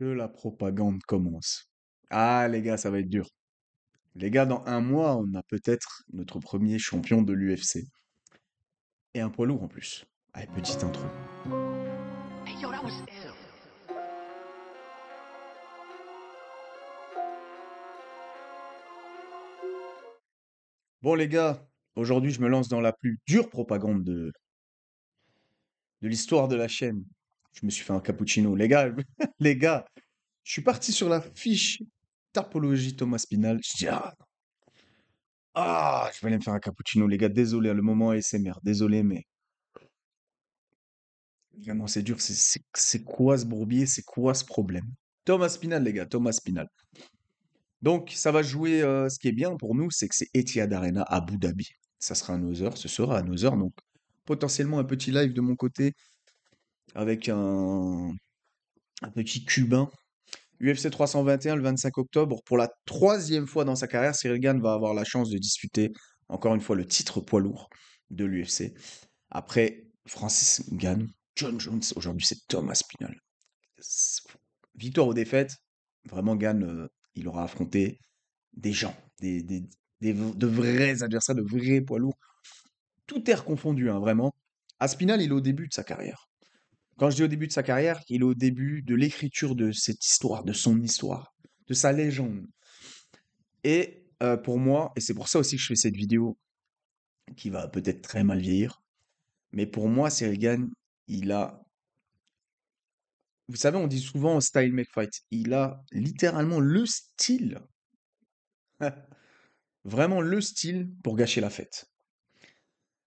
Que la propagande commence. Ah les gars, ça va être dur. Les gars, dans un mois, on a peut-être notre premier champion de l'UFC. Et un poids lourd en plus. Allez, petite intro. Hey, yo, that was ill. Bon les gars, aujourd'hui je me lance dans la plus dure propagande de l'histoire de la chaîne. Je me suis fait un cappuccino. Les gars, les gars, je suis parti sur la fiche Tapologie Thomas Spinal. Je dis, je vais aller me faire un cappuccino. Les gars, désolé, le moment ASMR, désolé, mais vraiment c'est dur. C'est quoi ce bourbier? C'est quoi ce problème? Thomas Spinal, les gars, Thomas Spinal. Donc, ça va jouer. Ce qui est bien pour nous, c'est que c'est Etihad Arena à Abu Dhabi. Ça sera à nos heures, ce sera à nos heures. Donc, potentiellement un petit live de mon côté avec un petit Cubain. UFC 321 le 25 octobre. Pour la troisième fois dans sa carrière, Cyril Gane va avoir la chance de disputer encore une fois le titre poids lourd de l'UFC. Après Francis Ngannou, John Jones, aujourd'hui c'est Thomas Spinal. Victoire ou défaite, vraiment Gane, il aura affronté des gens, de vrais adversaires, de vrais poids lourds. Tout est reconfondu, hein, vraiment. Aspinal, il est au début de sa carrière. Quand je dis au début de sa carrière, il est au début de l'écriture de cette histoire, de son histoire, de sa légende. Et pour moi, et c'est pour ça aussi que je fais cette vidéo qui va peut-être très mal vieillir, mais pour moi, Cyril Gane, il a, vous savez, on dit souvent style make fight, il a littéralement le style, vraiment le style pour gâcher la fête.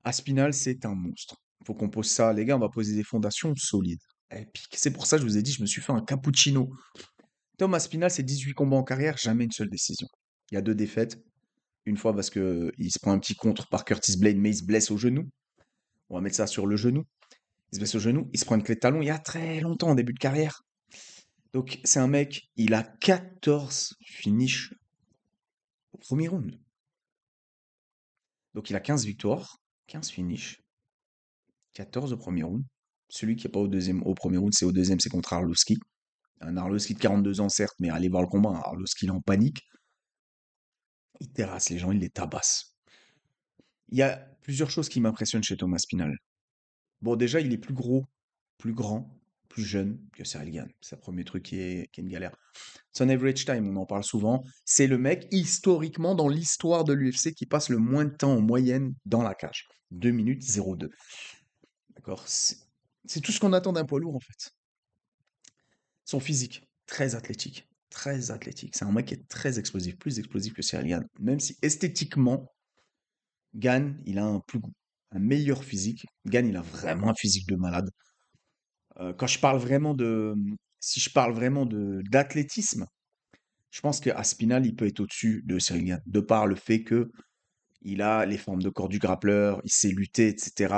Aspinal, c'est un monstre. Faut qu'on pose ça. Les gars, on va poser des fondations solides. Épique. C'est pour ça que je vous ai dit, je me suis fait un cappuccino. Tom Aspinal, c'est 18 combats en carrière, jamais une seule décision. Il y a deux défaites. Une fois parce que il se prend un petit contre par Curtis Blade, mais il se blesse au genou. On va mettre ça sur le genou. Il se blesse au genou. Il se prend une clé de talon il y a très longtemps, en début de carrière. Donc, c'est un mec, il a 14 finishes au premier round. Donc, il a 15 victoires, 15 finishes, 14 au premier round. Celui qui n'est pas au deuxième, au premier round, c'est au deuxième, c'est contre Arlovski. Un Arlovski de 42 ans, certes, mais allez voir le combat. Un Arlovski, il est en panique. Il terrasse les gens, il les tabasse. Il y a plusieurs choses qui m'impressionnent chez Thomas Spinal. Bon, déjà, il est plus gros, plus grand, plus jeune que Cyril Gane. C'est le premier truc qui est une galère. Son average time, on en parle souvent. C'est le mec, historiquement, dans l'histoire de l'UFC, qui passe le moins de temps en moyenne dans la cage. 2 minutes 02. D'accord? C'est tout ce qu'on attend d'un poids lourd, en fait. Son physique, très athlétique. Très athlétique. C'est un mec qui est très explosif, plus explosif que Cyril Gane. Même si esthétiquement, Gane, il a un meilleur physique. Gane, il a vraiment un physique de malade. Quand je parle vraiment si je parle vraiment d'athlétisme, je pense qu'Aspinal, il peut être au-dessus de Cyril Gane, de par le fait que il a les formes de corps du grappleur, il sait lutter, etc.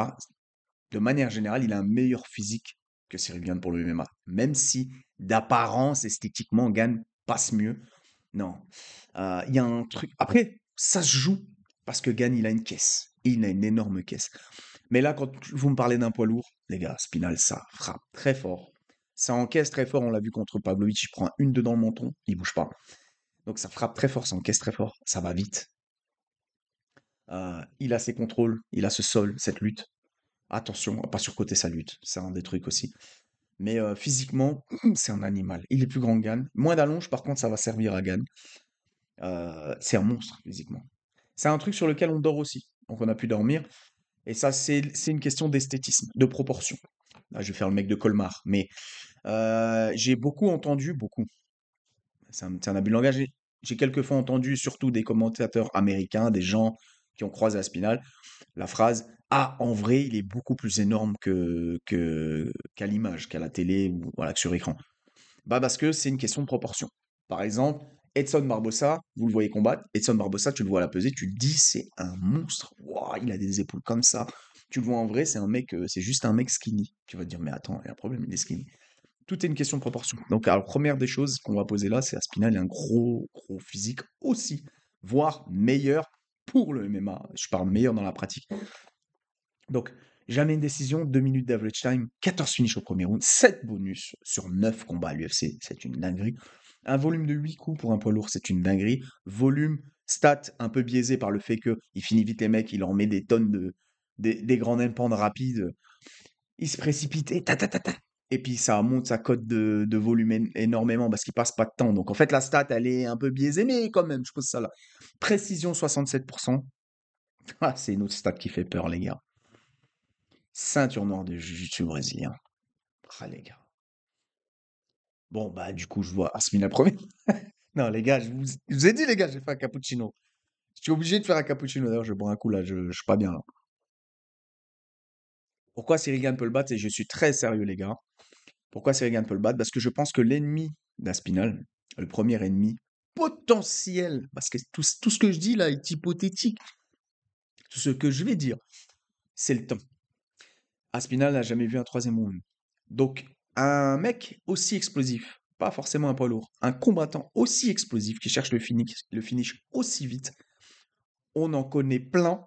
De manière générale, il a un meilleur physique que Cyril Gane pour le MMA. Même si, d'apparence, esthétiquement, Gane passe mieux. Non. Il y a un truc. Après, ça se joue parce que Gane, il a une caisse. Il a une énorme caisse. Mais là, quand vous me parlez d'un poids lourd, les gars, Spinal, ça frappe très fort. Ça encaisse très fort. On l'a vu contre Pavlovich, il prend une dedans le menton, il bouge pas. Donc ça frappe très fort, ça encaisse très fort, ça va vite. Il a ses contrôles, il a ce sol, cette lutte. Attention à pas surcoter sa lutte, c'est un des trucs aussi. Mais physiquement, c'est un animal. Il est plus grand que Gann. Moins d'allonge, par contre, ça va servir à Gann. C'est un monstre physiquement. C'est un truc sur lequel on dort aussi. Donc on a pu dormir. Et ça, c'est une question d'esthétisme, de proportion. Là, je vais faire le mec de Colmar. Mais j'ai beaucoup entendu, beaucoup. C'est un abus de langage. J'ai quelquefois entendu, surtout des commentateurs américains, des gens qui ont croisé Aspinal, la phrase «Ah, en vrai, il est beaucoup plus énorme qu'à l'image, qu'à la télé ou voilà, que sur écran». Bah parce que c'est une question de proportion. Par exemple, Edson Barbosa, vous le voyez combattre, Edson Barbosa, tu le vois à la pesée, tu te dis c'est un monstre. Waouh, il a des épaules comme ça. Tu le vois en vrai, c'est un mec, c'est juste un mec skinny. Tu vas te dire mais attends, il y a un problème, il est skinny. Tout est une question de proportion. Donc, alors, première des choses qu'on va poser là, c'est Aspinal, il a un gros, gros physique aussi, voire meilleur pour le MMA. Je parle meilleur dans la pratique. Donc, Jamais une décision, 2 minutes d'average time, 14 finishes au premier round, 7 bonus sur 9 combats à l'UFC, c'est une dinguerie. Un volume de 8 coups pour un poids lourd, c'est une dinguerie. Volume, stat un peu biaisé par le fait qu'il finit vite les mecs, il en met des tonnes des grands impandes rapides. Il se précipite et ta ta ta ta. Et puis ça monte sa cote de volume énormément parce qu'il passe pas de temps. Donc en fait, la stat, elle est un peu biaisée, mais quand même, je pose ça là. Précision 67%. Ah, c'est une autre stat qui fait peur, les gars. Ceinture noire de jiu-jitsu brésilien. Ah, les gars. Bon, bah, du coup, je vois Asmina premier. Non, les gars, je vous ai dit, les gars, j'ai fait un cappuccino. Je suis obligé de faire un cappuccino. D'ailleurs, je bois un coup là, je suis pas bien là. Pourquoi Cyril Gane peut le battre? Et je suis très sérieux, les gars. Pourquoi Cyril Gane peut le battre? Parce que je pense que l'ennemi d'Aspinal, le premier ennemi potentiel, parce que tout ce que je dis là est hypothétique, tout ce que je vais dire, c'est le temps. Aspinal n'a jamais vu un troisième round. Donc, un mec aussi explosif, pas forcément un poids lourd, un combattant aussi explosif qui cherche le finish aussi vite, on en connaît plein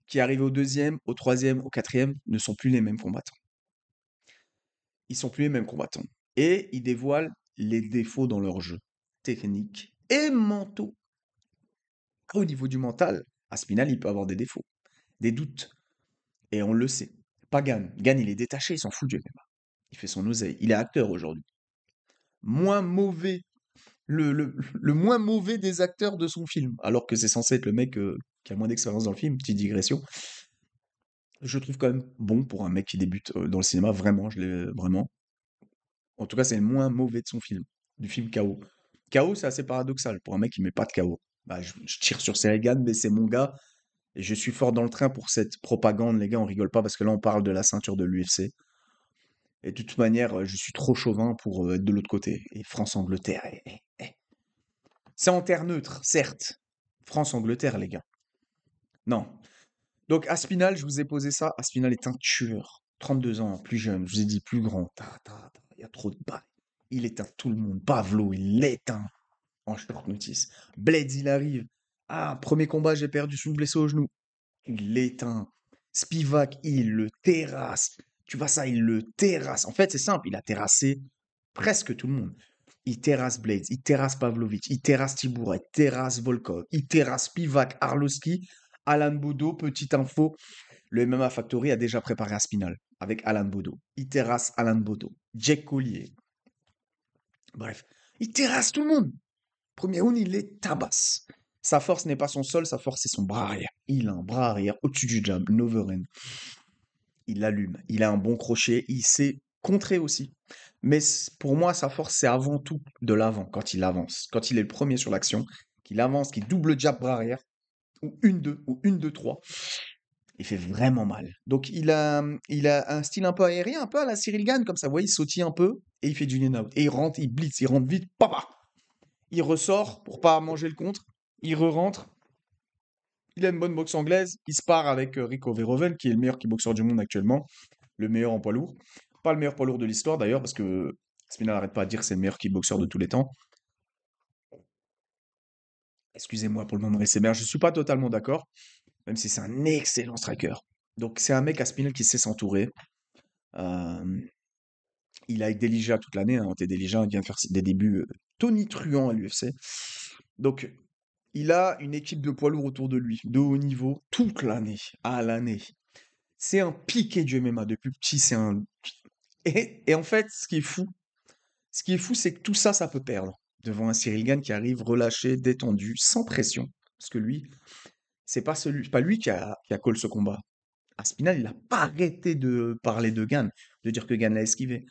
qui arrivent au deuxième, au troisième, au quatrième, ne sont plus les mêmes combattants. Ils sont plus les mêmes combattants. Et ils dévoilent les défauts dans leur jeu, techniques et mentaux. Au niveau du mental, Aspinal, il peut avoir des défauts, des doutes. Et on le sait. Pas Gann. Gann, il est détaché, il s'en fout du MMA. Il fait son oseille. Il est acteur aujourd'hui. Moins mauvais, le moins mauvais des acteurs de son film. Alors que c'est censé être le mec qui a moins d'expérience dans le film. Petite digression. Je trouve quand même bon pour un mec qui débute dans le cinéma. Vraiment, je l'ai vraiment. En tout cas, c'est le moins mauvais de son film, du film KO. KO, c'est assez paradoxal pour un mec qui met pas de KO. Bah, je tire sur Seregan, mais c'est mon gars. Et je suis fort dans le train pour cette propagande, les gars. On rigole pas parce que là, on parle de la ceinture de l'UFC. Et de toute manière, je suis trop chauvin pour être de l'autre côté. Et France-Angleterre, c'est en terre neutre, certes. France-Angleterre, les gars. Non. Donc, Aspinal, je vous ai posé ça. Aspinal est un tueur. 32 ans, plus jeune, je vous ai dit plus grand. Il y a trop de bails. Il éteint tout le monde. Pavlo, il l'éteint en short notice. Blades, il arrive. Ah, premier combat, j'ai perdu, je suis blessé au genou. Il l'éteint. Spivak, il le terrasse. Tu vois ça, il le terrasse. En fait, c'est simple, il a terrassé presque tout le monde. Il terrasse Blades, il terrasse Pavlovich, il terrasse Tibura, il terrasse Volkov, il terrasse Spivak, Arlovski, Alan Bodo. Petite info, le MMA Factory a déjà préparé Aspinal avec Alan Bodo. Il terrasse Alan Bodo, Jack Collier. Bref, il terrasse tout le monde. Premier round, il les tabasse. Sa force n'est pas son sol, sa force c'est son bras arrière. Il a un bras arrière au-dessus du jab, l'overhand. Il allume, il a un bon crochet, il sait contrer aussi. Mais pour moi, sa force c'est avant tout de l'avant, quand il avance. Quand il est le premier sur l'action, qu'il avance, qu'il double jab bras arrière, ou une 2 ou une 2 trois. Il fait vraiment mal. Donc il a un style un peu aérien, un peu à la Cyril Gane, comme ça, vous voyez, il sautille un peu, et il fait du in-out. Et il rentre, il blitz, il rentre vite, papa. Il ressort pour pas manger le contre, il re-rentre, il a une bonne boxe anglaise, il se part avec Rico Verhoeven, qui est le meilleur kickboxer du monde actuellement, le meilleur en poids lourd. Pas le meilleur poids lourd de l'histoire d'ailleurs, parce que Spinal n'arrête pas de dire que c'est le meilleur kickboxer de tous les temps. Excusez-moi pour le moment SMR, je suis pas totalement d'accord, même si c'est un excellent striker. Donc c'est un mec à Spinal qui sait s'entourer. Euh, il a avec Delija toute l'année, hein. Delija vient de faire des débuts tonitruants à l'UFC. Donc il a une équipe de poids lourds autour de lui, de haut niveau, toute l'année, à l'année. C'est un piqué du MMA depuis petit, c'est un... Et en fait, ce qui est fou, c'est que tout ça, ça peut perdre devant un Cyril Gane qui arrive relâché, détendu, sans pression. Parce que lui, c'est pas lui qui a call ce combat. Aspinal, il n'a pas arrêté de parler de Gane, de dire que Gane l'a esquivé.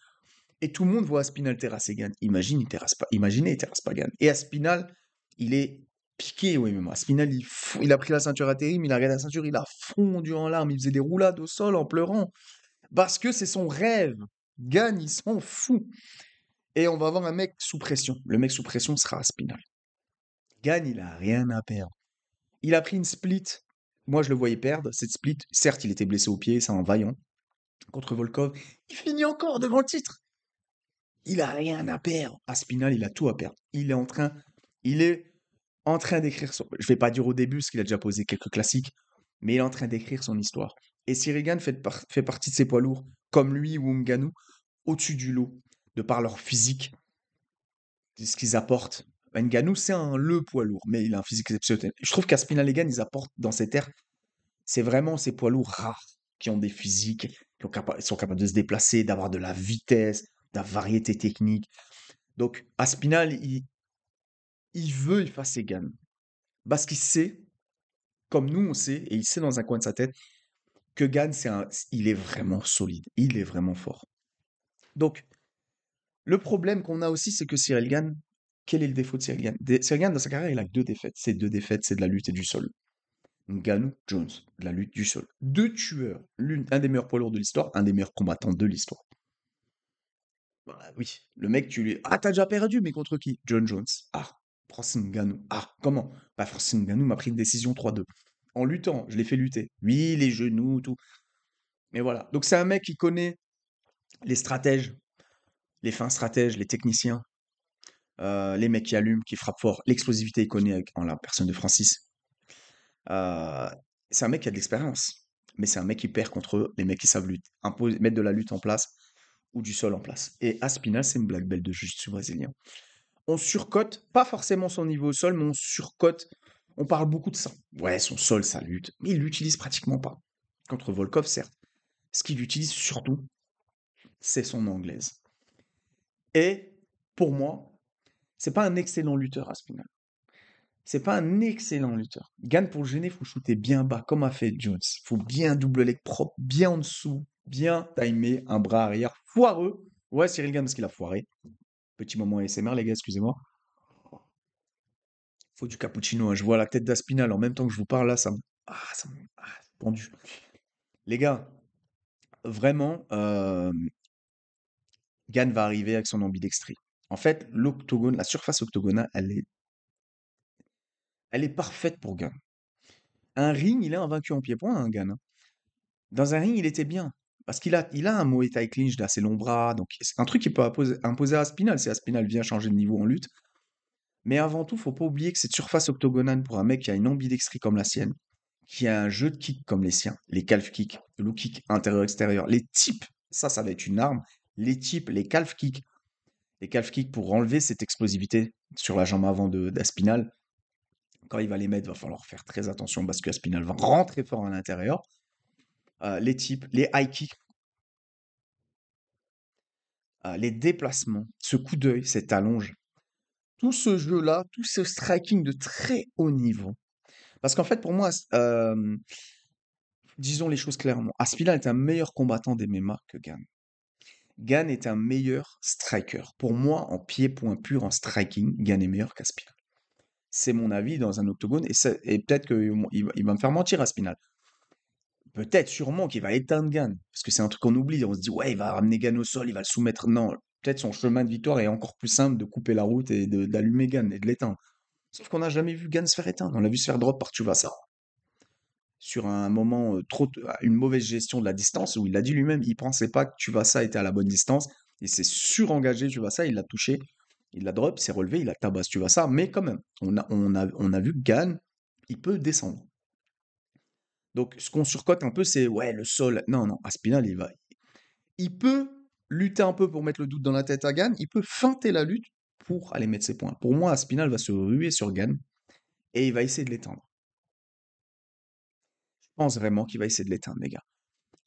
Et tout le monde voit Aspinal terrasser Gane. Imaginez, il terrasse pas Gane. Et Aspinal, il est piqué au MMA. Aspinal, il a pris la ceinture intérim, il a regardé la ceinture, il a fondu en larmes, il faisait des roulades au sol en pleurant. Parce que c'est son rêve. Gane, il s'en fout. Et on va avoir un mec sous pression. Le mec sous pression sera Aspinal. Gane, il a rien à perdre. Il a pris une split. Moi, je le voyais perdre, cette split. Certes, il était blessé au pied, c'est un vaillant. Contre Volkov, il finit encore devant le titre. Il a rien à perdre. Aspinal, il a tout à perdre. Il est en train d'écrire son... Je vais pas dire au début, parce qu'il a déjà posé quelques classiques, mais il est en train d'écrire son histoire. Et Cyril Gane fait partie de ces poids lourds, comme lui ou Ngannou, au-dessus du lot, de par leur physique, de ce qu'ils apportent. Ngannou, c'est le poids lourd, mais il a un physique exceptionnel. Je trouve qu'Aspinal et Gane, ils apportent dans cette ère, c'est vraiment ces poids lourds rares, qui ont des physiques, sont capables de se déplacer, d'avoir de la vitesse, de la variété technique. Donc, Aspinal, il veut effacer Gane. Parce qu'il sait, comme nous on sait, et il sait dans un coin de sa tête, que Gane, il est vraiment solide, il est vraiment fort. Donc, le problème qu'on a aussi, c'est que Cyril Gane, quel est le défaut de Cyril Gane? Cyril Gane, dans sa carrière, il a que deux défaites. Ces deux défaites, c'est de la lutte et du sol. Ngannou, Jones, de la lutte du sol. Deux tueurs, un des meilleurs poids lourds de l'histoire, un des meilleurs combattants de l'histoire. Bah oui, le mec, tu lui... Ah, t'as déjà perdu, mais contre qui? John Jones. Ah, Francis Ngannou. Ah, comment? Bah, Francis Ngannou m'a pris une décision 3-2. En luttant, je l'ai fait lutter. Oui, les genoux, tout. Mais voilà. Donc c'est un mec qui connaît les stratèges, les fins stratèges, les techniciens, les mecs qui allument, qui frappent fort. L'explosivité, il connaît en la personne de Francis. Euh, c'est un mec qui a de l'expérience. Mais c'est un mec qui perd contre les mecs qui savent lutter, mettre de la lutte en place ou du sol en place. Et Aspinal, c'est une black belt de jiu-jitsu brésilien. On surcote, pas forcément son niveau au sol, mais on surcote, on parle beaucoup de ça. Ouais, son sol, ça lutte, mais il l'utilise pratiquement pas. Contre Volkov, certes. Ce qu'il utilise surtout, c'est son anglaise. Et pour moi, c'est pas un excellent lutteur, Aspinall. C'est pas un excellent lutteur. Gann, pour le gêner, faut shooter bien bas, comme a fait Jones. Faut bien double leg propre, bien en dessous, bien timer un bras arrière foireux. Ouais, Cyril Gann, parce qu'il a foiré. Petit moment ASMR, les gars, excusez-moi. Faut du cappuccino, hein. Je vois la tête d'Aspinal en même temps que je vous parle là, pendu. Les gars, vraiment, Gann va arriver avec son ambidextrie. En fait, l'octogone, la surface octogonale, elle est parfaite pour Gann. Un ring, il est invaincu en pied-point, hein, Gann, hein. Dans un ring, il était bien. Parce qu'il a un Muay Thai clinch d'assez long bras. Donc, c'est un truc qu'il peut imposer à Aspinal si Aspinal vient changer de niveau en lutte. Mais avant tout, faut pas oublier que cette surface octogonale pour un mec qui a une ambidextrie comme la sienne, qui a un jeu de kick comme les siens, les calf kicks, le low kick intérieur-extérieur, les tips, ça va être une arme. Les tips, les calf kicks pour enlever cette explosivité sur la jambe avant d'Aspinal. Quand il va les mettre, il va falloir faire très attention parce qu'Aspinal va rentrer fort à l'intérieur. Les tips, les high kicks, les déplacements, ce coup d'œil, cette allonge. Tout ce jeu-là, tout ce striking de très haut niveau. Parce qu'en fait, pour moi, disons les choses clairement, Aspinall est un meilleur combattant d'MMA que Gann. Gann est un meilleur striker. Pour moi, en pied-point pur, en striking, Gann est meilleur qu'Aspinall. C'est mon avis dans un octogone, et peut-être qu'il va me faire mentir, Aspinall. Peut-être, sûrement, qu'il va éteindre Gann, parce que c'est un truc qu'on oublie. On se dit, ouais, il va ramener Gann au sol, il va le soumettre. Non, peut-être son chemin de victoire est encore plus simple de couper la route et d'allumer Gann et de l'éteindre. Sauf qu'on n'a jamais vu Gann se faire éteindre. On l'a vu se faire drop par Tuivasa sur un moment une mauvaise gestion de la distance où il a dit lui-même, il pensait pas que Tuivasa était à la bonne distance. Il s'est surengagé Tuivasa, il l'a touché, il l'a drop, il s'est relevé, il a tabassé Tuivasa, mais quand même, on a vu que Gann, il peut descendre. Donc ce qu'on surcote un peu, c'est ouais, le sol. Non, non, Aspinal, il peut lutter un peu pour mettre le doute dans la tête à Gann, il peut feinter la lutte pour aller mettre ses points. Pour moi, Aspinal va se ruer sur Gann et il va essayer de l'éteindre. Je pense vraiment qu'il va essayer de l'éteindre, les gars.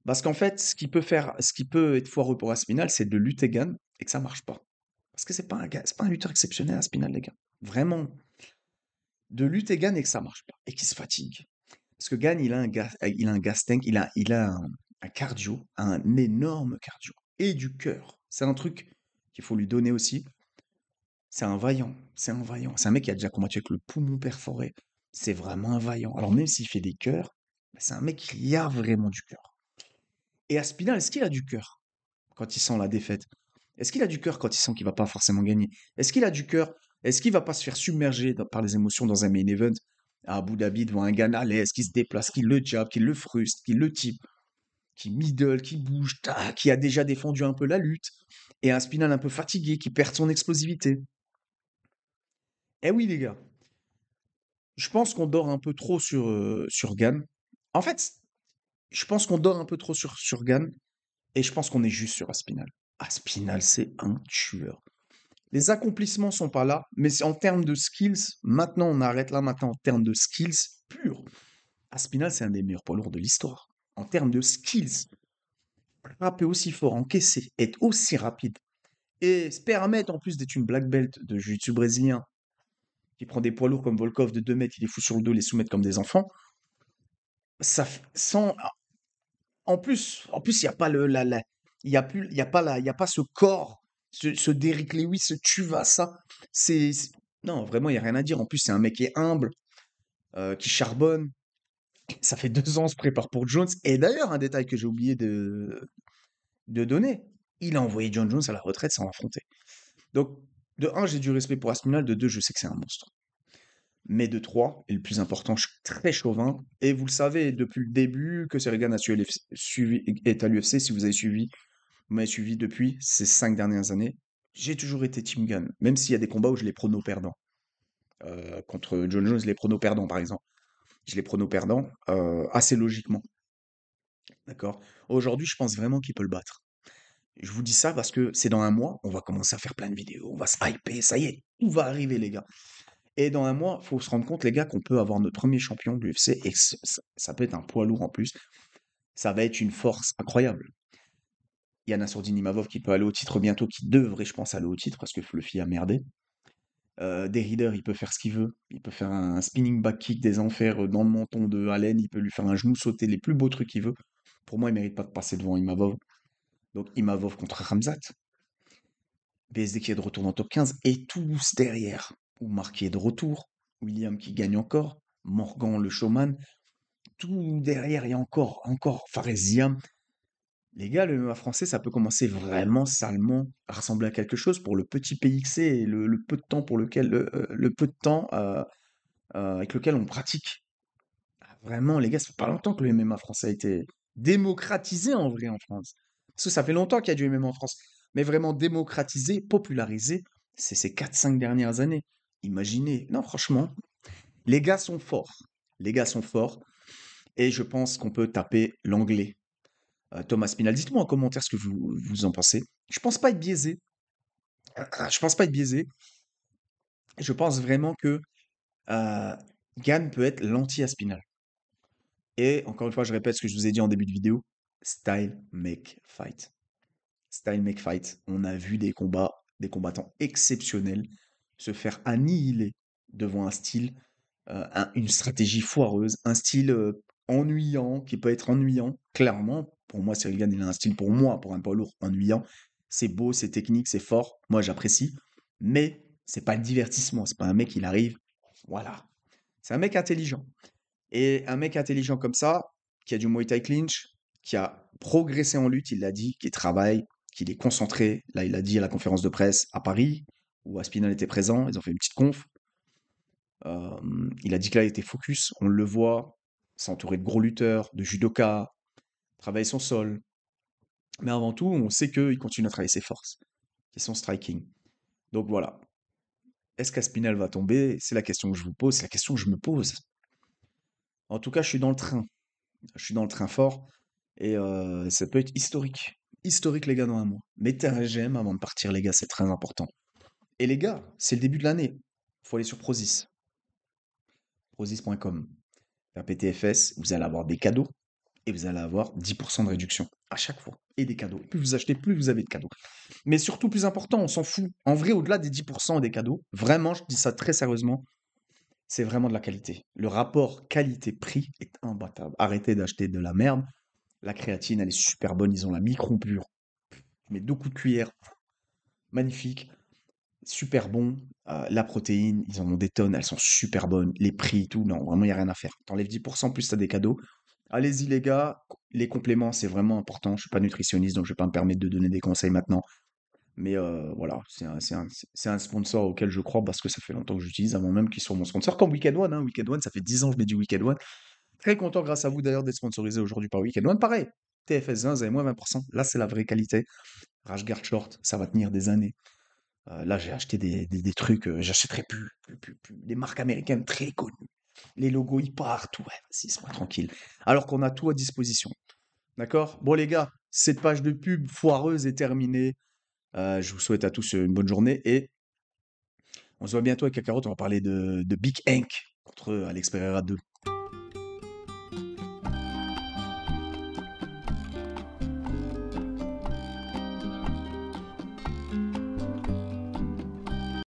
Parce qu'en fait, ce qui peut être foireux pour Aspinal, c'est de lutter Gann et que ça marche pas. Parce que c'est pas un lutteur exceptionnel, Aspinal, les gars. Vraiment. De lutter Gann et que ça marche pas. Et qu'il se fatigue. Parce que Gann, il a un gas tank, il a un cardio, un énorme cardio. Et du cœur. C'est un truc qu'il faut lui donner aussi. C'est un vaillant. C'est un vaillant. C'est un mec qui a déjà combattu avec le poumon perforé. C'est vraiment un vaillant. Alors même s'il fait des cœurs, c'est un mec qui a vraiment du cœur. Et Aspinal, est-ce qu'il a du cœur quand il sent la défaite? Est-ce qu'il a du cœur quand il sent qu'il va pas forcément gagner? Est-ce qu'il a du cœur? Est-ce qu'il va pas se faire submerger par les émotions dans un main event à Abu Dhabi devant un Ghana à l'aise, qui se déplace, qui le jab, qui le frustre, qui le type, qui middle, qui bouge, qui a déjà défendu un peu la lutte, et un Spinal un peu fatigué, qui perd son explosivité? Eh oui, les gars, je pense qu'on dort un peu trop sur Gann. En fait, Je pense qu'on dort un peu trop sur Gann et je pense qu'on est juste sur Aspinal. Aspinal, c'est un tueur. Les accomplissements sont pas là, mais en termes de skills, maintenant on arrête là maintenant en termes de skills purs. Aspinal, c'est un des meilleurs poids lourds de l'histoire. En termes de skills, frapper aussi fort, encaisser, être aussi rapide et se permettre en plus d'être une black belt de jiu-jitsu brésilien qui prend des poids lourds comme Volkov de 2 mètres, il les fout sur le dos, les soumettre comme des enfants. Sans, il n'y a pas il y a plus, il y a pas il y a pas ce corps, ce Derrick Lewis, ce Tuvasa. Non, vraiment, il n'y a rien à dire. En plus, c'est un mec qui est humble, qui charbonne. Ça fait 2 ans, on se prépare pour Jones. Et d'ailleurs, un détail que j'ai oublié de donner, il a envoyé John Jones à la retraite sans l'affronter. Donc, de un, j'ai du respect pour Aspinall. De deux, je sais que c'est un monstre. Mais de trois, et le plus important, je suis très chauvin. Et vous le savez depuis le début que Sergan a est à l'UFC. Si vous avez suivi, vous m'avez suivi depuis ces 5 dernières années. J'ai toujours été Team Gunn, même s'il y a des combats où je les pronos perdants. Contre John Jones, les pronos perdants, par exemple. Je les pronos perdants assez logiquement. D'accord. Aujourd'hui, je pense vraiment qu'il peut le battre. Je vous dis ça parce que c'est dans un mois, on va commencer à faire plein de vidéos, on va se hyper, ça y est, tout va arriver, les gars. Et dans un mois, il faut se rendre compte, les gars, qu'on peut avoir notre premier champion de l'UFC et que ça peut être un poids lourd en plus. Ça va être une force incroyable. Il y a Nassourdine Imavov qui peut aller au titre bientôt, qui devrait, je pense, aller au titre parce que Fluffy a merdé. Derrider, il peut faire ce qu'il veut. Il peut faire un spinning back kick des enfers dans le menton de Allen. Il peut lui faire un genou sauté, les plus beaux trucs qu'il veut. Pour moi, il mérite pas de passer devant Imavov. Donc Imavov contre Ramzat. BSD qui est de retour dans le top 15 et tous derrière. Oumar qui est de retour. William qui gagne encore. Morgan le showman. Tout derrière, il y a encore Faresiam. Les gars, le MMA français, ça peut commencer vraiment salement à ressembler à quelque chose pour le petit PXC et le peu de temps pour lequel le peu de temps avec lequel on pratique. Ah, vraiment, les gars, ça fait pas longtemps que le MMA français a été démocratisé en vrai en France. Parce que ça fait longtemps qu'il y a du MMA en France. Mais vraiment démocratisé, popularisé, c'est ces 4 5 dernières années. Imaginez. Non, franchement, les gars sont forts. Les gars sont forts. Et je pense qu'on peut taper l'anglais. Thomas Spinal, dites-moi en commentaire ce que vous en pensez. Je pense pas être biaisé. Je pense pas être biaisé. Je pense vraiment que euh, Gann peut être l'anti-Aspinal. Et encore une fois, je répète ce que je vous ai dit en début de vidéo. Style make fight. Style make fight. On a vu des combats, des combattants exceptionnels se faire annihiler devant un style, une stratégie foireuse, un style ennuyant, qui peut être ennuyant, clairement. Pour moi, Cyril Gane, il a un style pour moi, pour un poids lourd, ennuyant. C'est beau, c'est technique, c'est fort. Moi, j'apprécie. Mais c'est pas le divertissement. C'est pas un mec, il arrive. Voilà. C'est un mec intelligent. Et un mec intelligent comme ça, qui a du Muay Thai clinch, qui a progressé en lutte, il l'a dit, qui travaille, qu'il est concentré. Là, il a dit à la conférence de presse à Paris, où Aspinall était présent, ils ont fait une petite conf. Il a dit que là, il était focus, on le voit, s'entourer de gros lutteurs, de judokas, travailler son sol. Mais avant tout, on sait qu'il continue à travailler ses forces, qui est son striking. Donc voilà. Est-ce qu'Aspinall va tomber? C'est la question que je vous pose, c'est la question que je me pose. En tout cas, je suis dans le train. Je suis dans le train fort. Et ça peut être historique. Historique, les gars, dans un mois. Mettez un j'aime avant de partir, les gars, c'est très important. Et les gars, c'est le début de l'année. Faut aller sur Prozis. Prozis.com. Faire PTFS, vous allez avoir des cadeaux et vous allez avoir 10% de réduction à chaque fois. Et des cadeaux. Plus vous achetez, plus vous avez de cadeaux. Mais surtout, plus important, on s'en fout. En vrai, au-delà des 10% et des cadeaux, vraiment, je dis ça très sérieusement, c'est vraiment de la qualité. Le rapport qualité-prix est imbattable. Arrêtez d'acheter de la merde. La créatine, elle est super bonne. Ils ont la micron pure. Tu mets 2 coups de cuillère. Magnifique. Super bon. La protéine, ils en ont des tonnes. Elles sont super bonnes. Les prix, tout. Non, vraiment, il n'y a rien à faire. T'enlèves 10% plus t'as des cadeaux. Allez-y, les gars. Les compléments, c'est vraiment important. Je suis pas nutritionniste, donc je vais pas me permettre de donner des conseils maintenant. Mais voilà, c'est un sponsor auquel je crois parce que ça fait longtemps que j'utilise, avant même qu'il soit mon sponsor. Comme Weekend One, hein. Weekend One, ça fait 10 ans que je mets du Weekend One. Très content grâce à vous d'ailleurs d'être sponsorisé aujourd'hui par Weekend One. Pareil, TFS 20, vous avez moins 20%. Là, c'est la vraie qualité. Rashguard Short, ça va tenir des années. Là, j'ai acheté des trucs, j'achèterai plus. Des marques américaines très connues. Les logos, ils partent. Ouais, vas-y, c'est moi tranquille. Alors qu'on a tout à disposition. D'accord? Bon, les gars, cette page de pub foireuse est terminée. Je vous souhaite à tous une bonne journée et on se voit bientôt avec Kakarot. On va parler de Big Hank contre Alex Pereira 2.